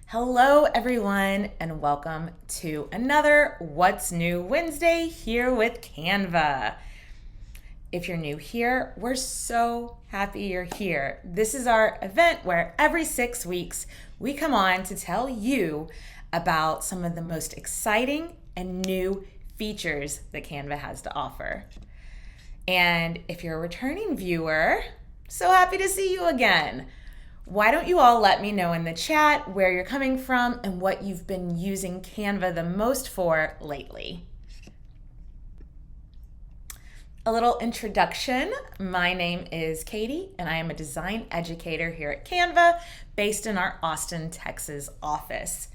Hello, everyone, and welcome to another What's New Wednesday here with Canva. If you're new here, we're so happy you're here. This is our event where every 6 weeks we come on to tell you about some of the most exciting and new features that Canva has to offer. And if you're a returning viewer, so happy to see you again. Why don't you all let me know in the chat where you're coming from and what you've been using Canva the most for lately. A little introduction. My name is Katie and I am a design educator here at Canva based in our Austin, Texas office.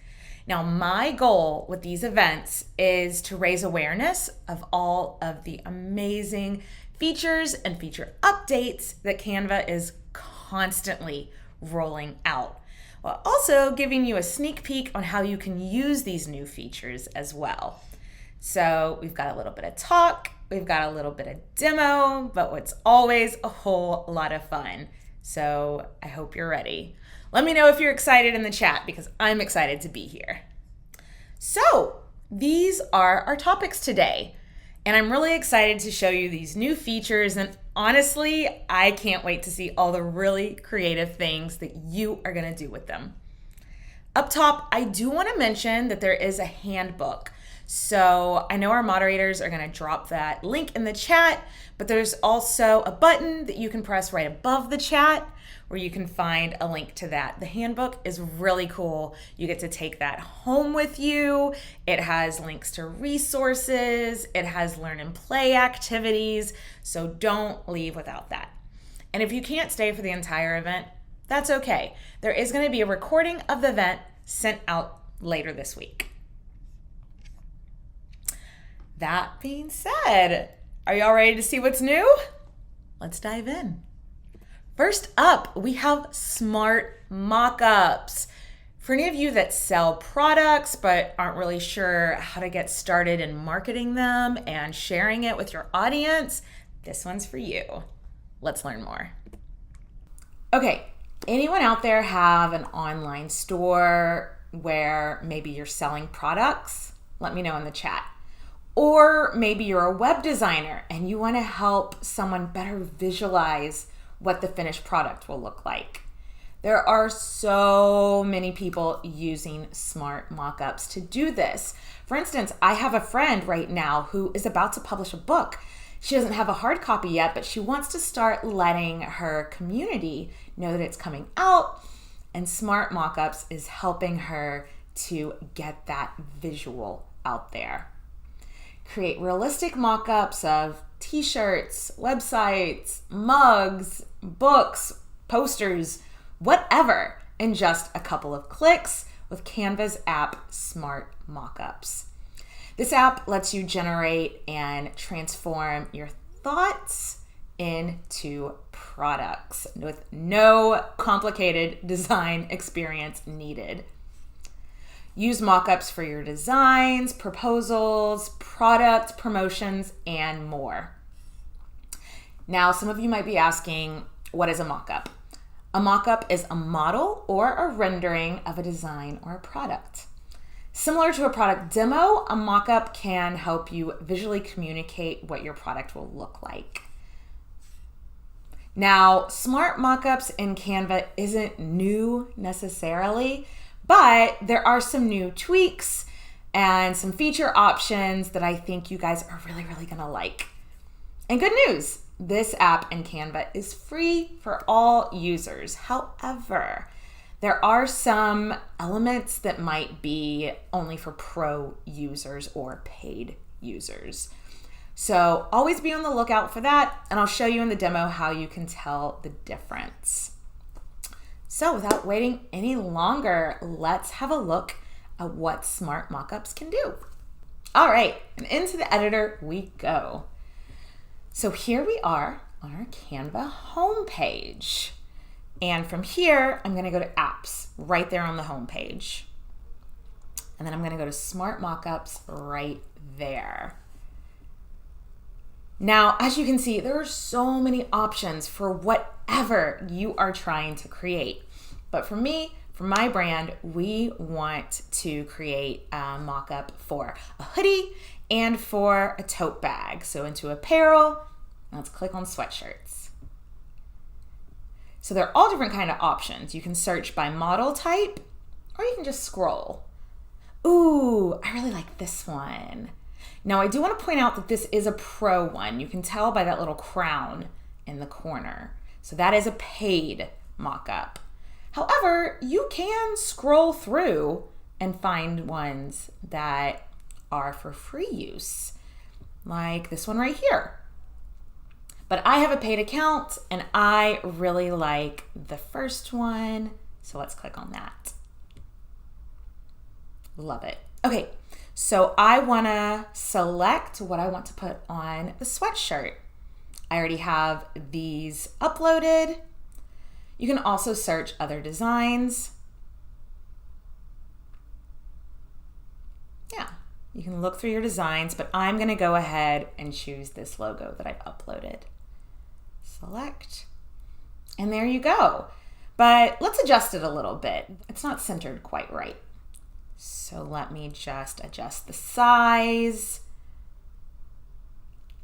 Now, my goal with these events is to raise awareness of all of the amazing features and feature updates that Canva is constantly rolling out, while also giving you a sneak peek on how you can use these new features as well. So we've got a little bit of talk, we've got a little bit of demo, but what's always a whole lot of fun. So I hope you're ready. Let me know if you're excited in the chat because I'm excited to be here. So these are our topics today. And I'm really excited to show you these new features, and honestly, I can't wait to see all the really creative things that you are going to do with them. Up top, I do want to mention that there is a handbook. So I know our moderators are going to drop that link in the chat, but there's also a button that you can press right above the chat where you can find a link to that. The handbook is really cool. You get to take that home with you. It has links to resources. It has learn and play activities. So don't leave without that. And if you can't stay for the entire event, that's okay. There is going to be a recording of the event sent out later this week. That being said, are y'all ready to see what's new? Let's dive in. First up, we have smart mockups. For any of you that sell products but aren't really sure how to get started in marketing them and sharing it with your audience, this one's for you. Let's learn more. Okay, anyone out there have an online store where maybe you're selling products? Let me know in the chat. Or maybe you're a web designer and you want to help someone better visualize what the finished product will look like. There are so many people using smart mockups to do this. For instance, I have a friend right now who is about to publish a book. She doesn't have a hard copy yet, but she wants to start letting her community know that it's coming out, and smart mockups is helping her to get that visual out there. Create realistic mockups of t-shirts, websites, mugs, books, posters, whatever, in just a couple of clicks with Canva's app, Smart Mockups. This app lets you generate and transform your thoughts into products with no complicated design experience needed. Use mockups for your designs, proposals, product promotions, and more. Now, some of you might be asking, what is a mockup? A mockup is a model or a rendering of a design or a product. Similar to a product demo, a mockup can help you visually communicate what your product will look like. Now, smart mockups in Canva isn't new necessarily, but there are some new tweaks and some feature options that I think you guys are really gonna like. And good news, this app in Canva is free for all users. However, there are some elements that might be only for pro users or paid users. So always be on the lookout for that, and I'll show you in the demo how you can tell the difference. So without waiting any longer, let's have a look at what smart mockups can do. All right, and into the editor we go. So here we are on our Canva homepage. And from here, I'm gonna go to apps right there on the homepage. And then I'm gonna go to smart mockups right there. Now, as you can see, there are so many options for whatever you are trying to create. But for me, for my brand, we want to create a mock-up for a hoodie and for a tote bag. So into apparel, let's click on sweatshirts. So they're all different kind of options. You can search by model type, or you can just scroll. Ooh, I really like this one. Now I do want to point out that this is a pro one. You can tell by that little crown in the corner. So that is a paid mock-up. However, you can scroll through and find ones that are for free use, like this one right here. But I have a paid account and I really like the first one. So let's click on that. Love it. Okay, so I wanna select what I want to put on the sweatshirt. I already have these uploaded. You can also search other designs. Yeah, you can look through your designs, but I'm gonna go ahead and choose this logo that I've uploaded. Select, and there you go. But let's adjust it a little bit. It's not centered quite right. So let me just adjust the size.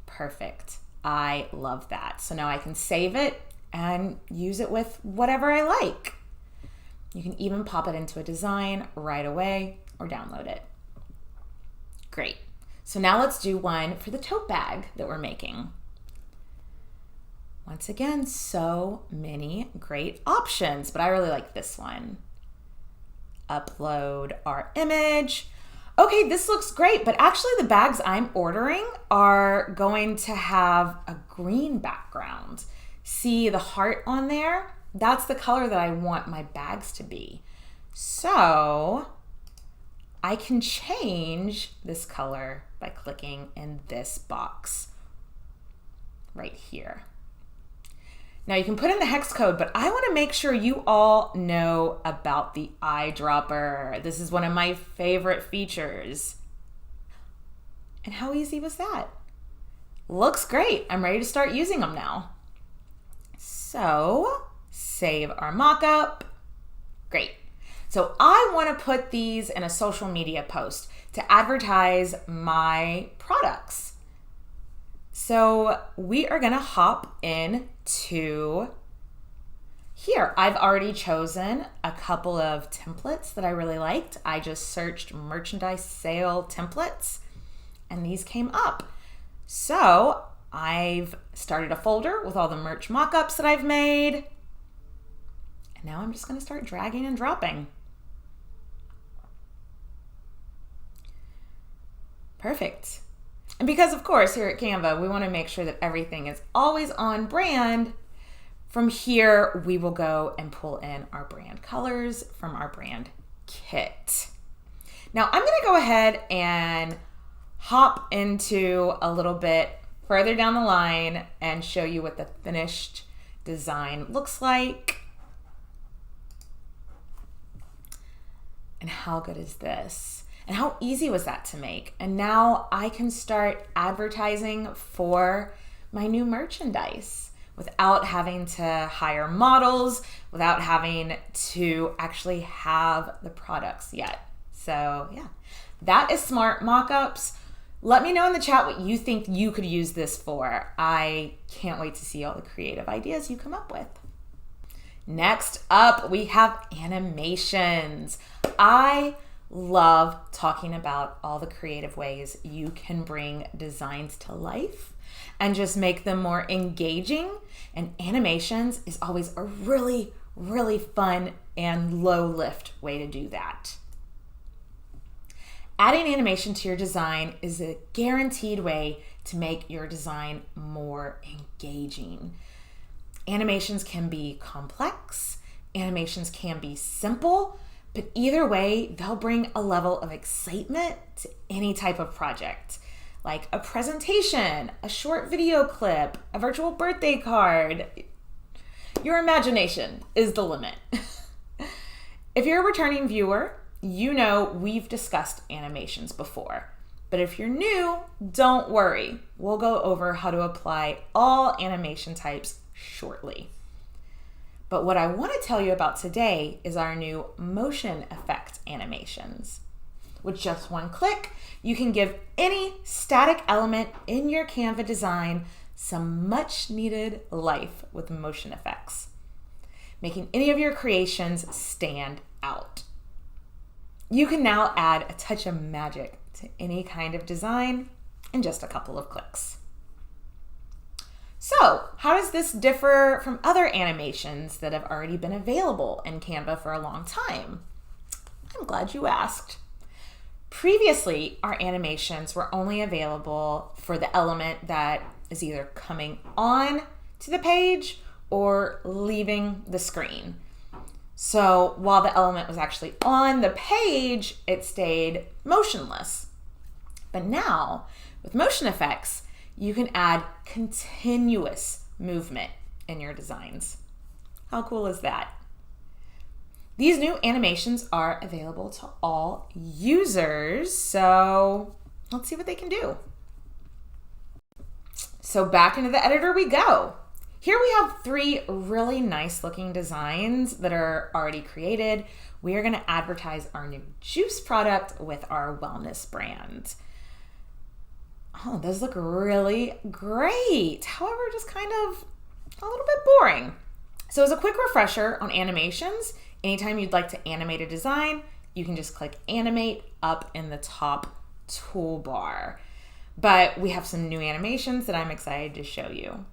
Perfect. I love that. So now I can save it and use it with whatever I like. You can even pop it into a design right away or download it. Great. So now let's do one for the tote bag that we're making. Once again, so many great options, but I really like this one. Upload our image. Okay, this looks great, but actually the bags I'm ordering are going to have a green background. See the heart on there? That's the color that I want my bags to be. So I can change this color by clicking in this box right here. Now you can put in the hex code, but I want to make sure you all know about the eyedropper. This is one of my favorite features. And how easy was that? Looks great. I'm ready to start using them now. So save our mock-up. Great. So I want to put these in a social media post to advertise my products. So we are gonna hop into here. I've already chosen a couple of templates that I really liked. I just searched merchandise sale templates and these came up. So I've started a folder with all the merch mock-ups that I've made. And now I'm just gonna start dragging and dropping. Perfect. And because of course here at Canva, we want to make sure that everything is always on brand. From here, we will go and pull in our brand colors from our brand kit. Now I'm going to go ahead and hop into a little bit further down the line and show you what the finished design looks like. And how good is this? And how easy was that to make? And now I can start advertising for my new merchandise without having to hire models, without having to actually have the products yet. So yeah, that is smart mockups. Let me know in the chat what you think you could use this for. I can't wait to see all the creative ideas you come up with. Next up, we have animations. I love talking about all the creative ways you can bring designs to life and just make them more engaging. And animations is always a really, really fun and low lift way to do that. Adding animation to your design is a guaranteed way to make your design more engaging. Animations can be complex, animations can be simple, but either way, they'll bring a level of excitement to any type of project, like a presentation, a short video clip, a virtual birthday card. Your imagination is the limit. If you're a returning viewer, you know we've discussed animations before. But if you're new, don't worry. We'll go over how to apply all animation types shortly. But what I want to tell you about today is our new motion effect animations. With just one click, you can give any static element in your Canva design some much needed life with motion effects, making any of your creations stand out. You can now add a touch of magic to any kind of design in just a couple of clicks. So, how does this differ from other animations that have already been available in Canva for a long time? I'm glad you asked. Previously, our animations were only available for the element that is either coming on to the page or leaving the screen. So while the element was actually on the page, it stayed motionless. But now, with motion effects, you can add continuous movement in your designs. How cool is that? These new animations are available to all users, so let's see what they can do. So back into the editor we go. Here we have 3 really nice looking designs that are already created. We are going to advertise our new juice product with our wellness brand. Oh, those look really great. However, just kind of a little bit boring. So as a quick refresher on animations, anytime you'd like to animate a design, you can just click animate up in the top toolbar. But we have some new animations that I'm excited to show you.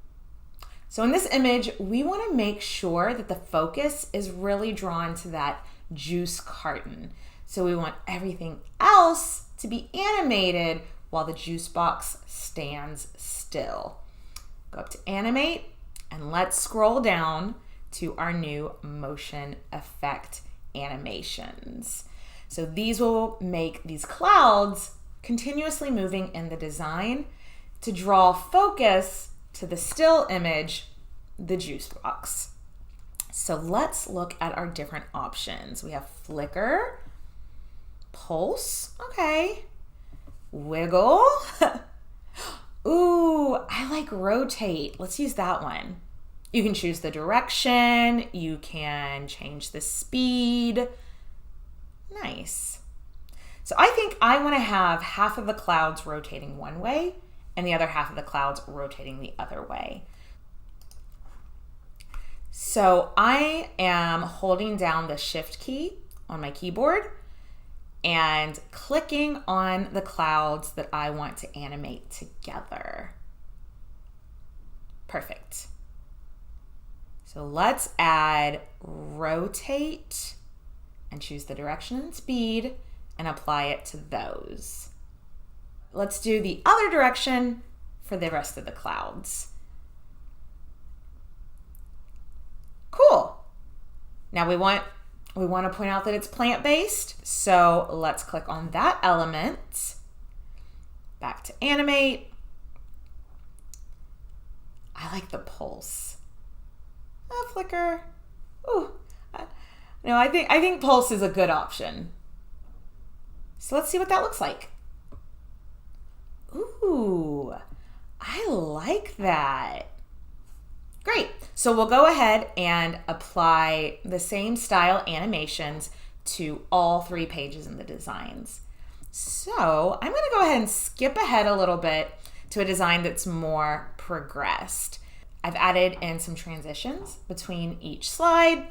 So in this image, we want to make sure that the focus is really drawn to that juice carton. So we want everything else to be animated while the juice box stands still. Go up to animate and let's scroll down to our new motion effect animations. So these will make these clouds continuously moving in the design to draw focus to the still image, the juice box. So let's look at our different options. We have flicker, pulse, okay, wiggle. Ooh, I like rotate. Let's use that one. You can choose the direction, you can change the speed. Nice. So I think I want to have half of the clouds rotating one way and the other half of the clouds rotating the other way. So I am holding down the shift key on my keyboard and clicking on the clouds that I want to animate together. Perfect. So let's add rotate and choose the direction and speed and apply it to those. Let's do the other direction for the rest of the clouds. Cool. Now we want to point out that it's plant-based, so let's click on that element. Back to animate. I like the pulse. A flicker. Ooh. No, I think pulse is a good option. So let's see what that looks like. Ooh, I like that. Great. So we'll go ahead and apply the same style animations to all 3 pages in the designs. So I'm going to go ahead and skip ahead a little bit to a design that's more progressed. I've added in some transitions between each slide.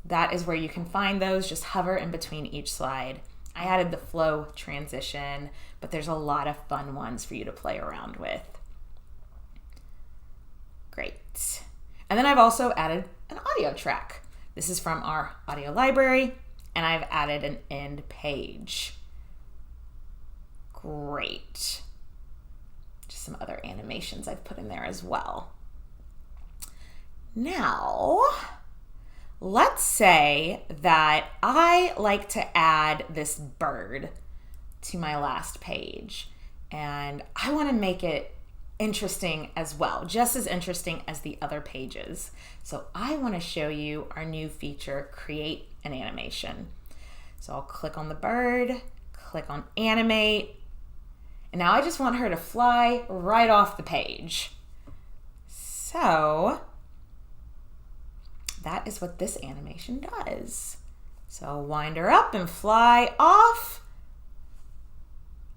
That is where you can find those. Just hover in between each slide. I added the flow transition, but there's a lot of fun ones for you to play around with. Great. And then I've also added an audio track. This is from our audio library, and I've added an end page. Great. Just some other animations I've put in there as well. Now, let's say that I like to add this bird to my last page, and I want to make it interesting as well, just as interesting as the other pages. So I want to show you our new feature, create an animation. So I'll click on the bird, click on animate, and now I just want her to fly right off the page. So that that is what this animation does. So wind her up and fly off.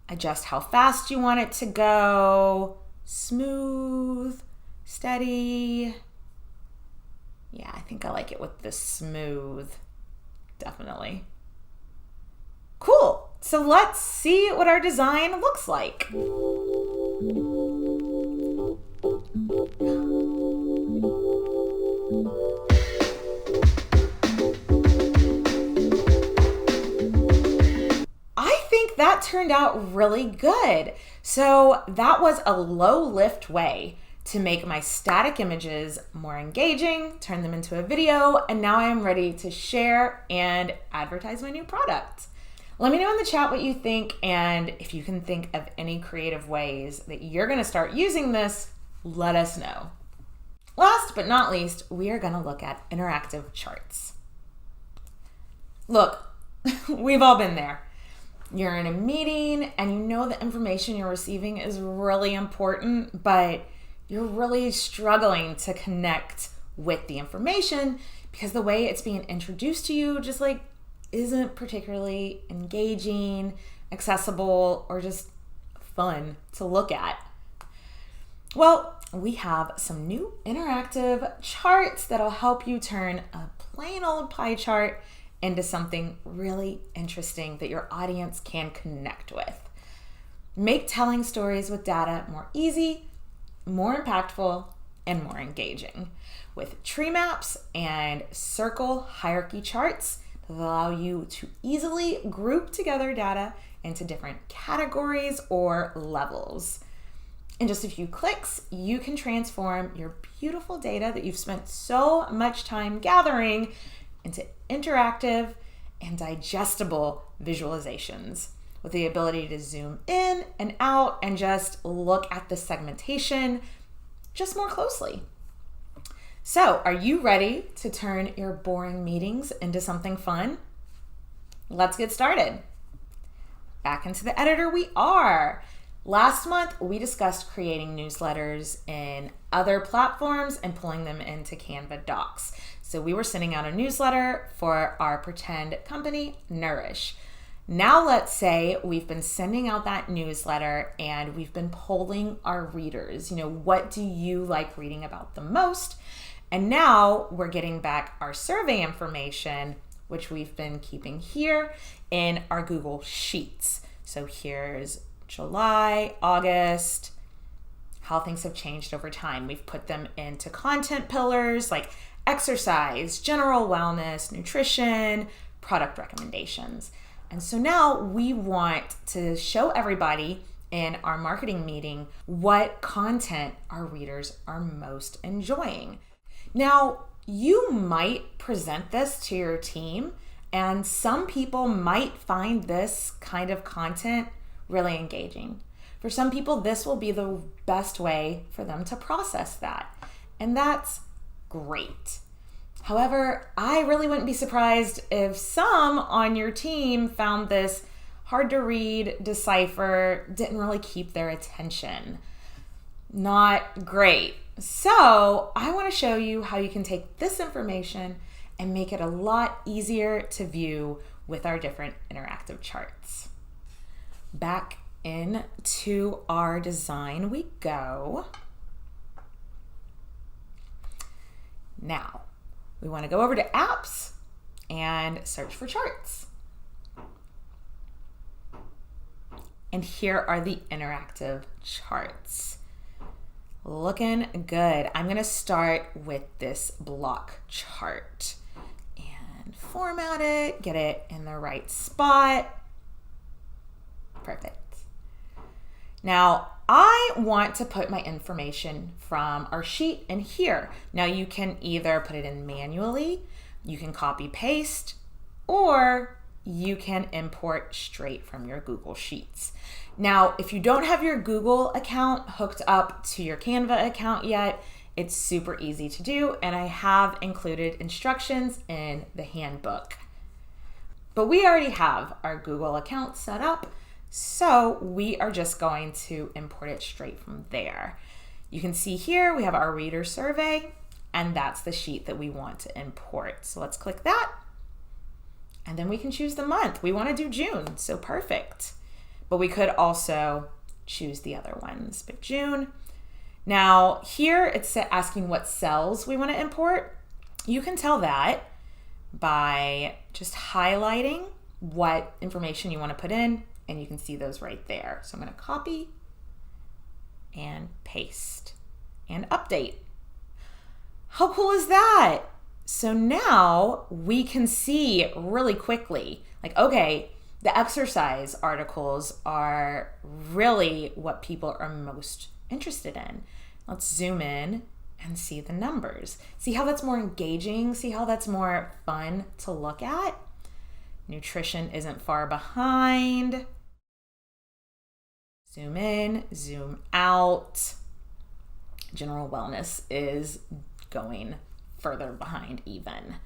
Adjust how fast you want it to go. Smooth, steady. Yeah, I think I like it with the smooth. Definitely. Cool. So let's see what our design looks like. I think that turned out really good. So that was a low lift way to make my static images more engaging, turn them into a video, and now I am ready to share and advertise my new product. Let me know in the chat what you think, and if you can think of any creative ways that you're gonna start using this, let us know. Last but not least, we are gonna look at interactive charts. Look, we've all been there. You're in a meeting and you know the information you're receiving is really important, but you're really struggling to connect with the information because the way it's being introduced to you just isn't particularly engaging, accessible, or just fun to look at. Well, we have some new interactive charts that'll help you turn a plain old pie chart into something really interesting that your audience can connect with. Make telling stories with data more easy, more impactful, and more engaging with tree maps and circle hierarchy charts that allow you to easily group together data into different categories or levels. In just a few clicks, you can transform your beautiful data that you've spent so much time gathering into interactive and digestible visualizations with the ability to zoom in and out and just look at the segmentation just more closely. So, are you ready to turn your boring meetings into something fun? Let's get started. Back into the editor we are. Last month, we discussed creating newsletters in other platforms and pulling them into Canva docs. So we were sending out a newsletter for our pretend company, Nourish. Now let's say we've been sending out that newsletter and we've been polling our readers. What do you like reading about the most? And now we're getting back our survey information, which we've been keeping here in our Google Sheets. So here's July, August, how things have changed over time. We've put them into content pillars like exercise, general wellness, nutrition, product recommendations. And so now we want to show everybody in our marketing meeting what content our readers are most enjoying. Now, you might present this to your team, and some people might find this kind of content really engaging. For some people, this will be the best way for them to process that, and that's great. However, I really wouldn't be surprised if some on your team found this hard to read, decipher, didn't really keep their attention. Not great. So I want to show you how you can take this information and make it a lot easier to view with our different interactive charts. Back into our design we go. Now, we want to go over to apps and search for charts. And here are the interactive charts. Looking good. I'm going to start with this block chart and format it, get it in the right spot. Perfect. Now, I want to put my information from our sheet in here. Now, you can either put it in manually, you can copy paste, or you can import straight from your Google Sheets. Now, if you don't have your Google account hooked up to your Canva account yet, it's super easy to do, and I have included instructions in the handbook. But we already have our Google account set up, so we are just going to import it straight from there. You can see here we have our reader survey, and that's the sheet that we want to import. So let's click that. And then we can choose the month. We want to do June, so perfect. But we could also choose the other ones, but June. Now here it's asking what cells we want to import. You can tell that by just highlighting what information you want to put in, and you can see those right there. So I'm going to copy and paste and update. How cool is that? So now we can see really quickly, like, okay, the exercise articles are really what people are most interested in. Let's zoom in and see the numbers. See how that's more engaging? See how that's more fun to look at? Nutrition isn't far behind. Zoom in, zoom out. General wellness is going further behind even.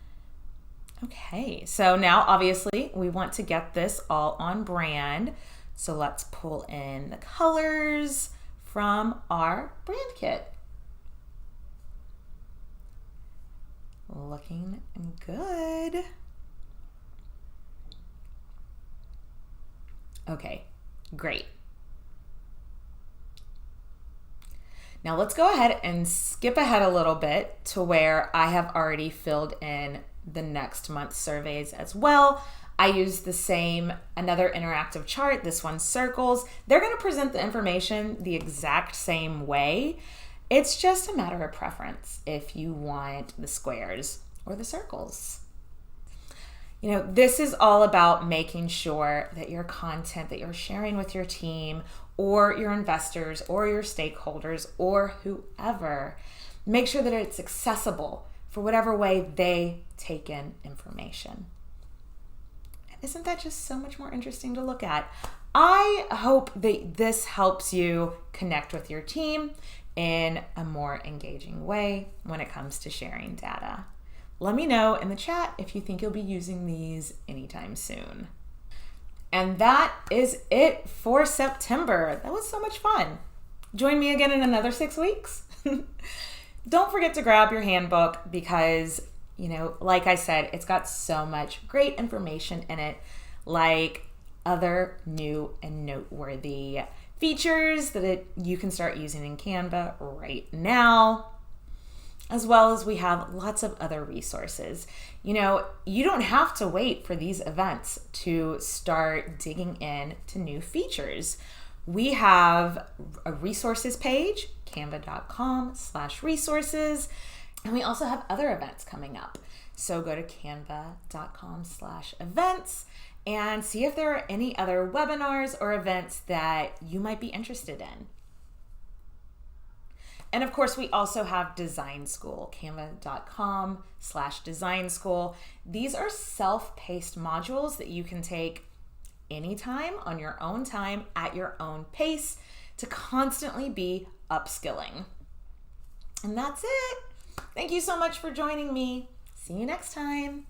Okay, so now obviously we want to get this all on brand. So let's pull in the colors from our brand kit. Looking good. Okay, great. Now let's go ahead and skip ahead a little bit to where I have already filled in the next month's surveys as well. I use the same, another interactive chart. This one's circles. They're going to present the information the exact same way. It's just a matter of preference if you want the squares or the circles. You know, this is all about making sure that your content that you're sharing with your team or your investors or your stakeholders or whoever, make sure that it's accessible for whatever way they take in information. Isn't that just so much more interesting to look at? I hope that this helps you connect with your team in a more engaging way when it comes to sharing data. Let me know in the chat if you think you'll be using these anytime soon. And that is it for September. That was so much fun. Join me again in another 6 weeks. Don't forget to grab your handbook because, you know, like I said, it's got so much great information in it, like other new and noteworthy features that you can start using in Canva right now, as well as we have lots of other resources. You know, you don't have to wait for these events to start digging into new features. We have a resources page, canva.com/resources, and we also have other events coming up. So go to canva.com/events and see if there are any other webinars or events that you might be interested in. And of course, we also have Design School, canva.com/design school. These are self-paced modules that you can take anytime on your own time at your own pace to constantly be upskilling. And that's it. Thank you so much for joining me. See you next time.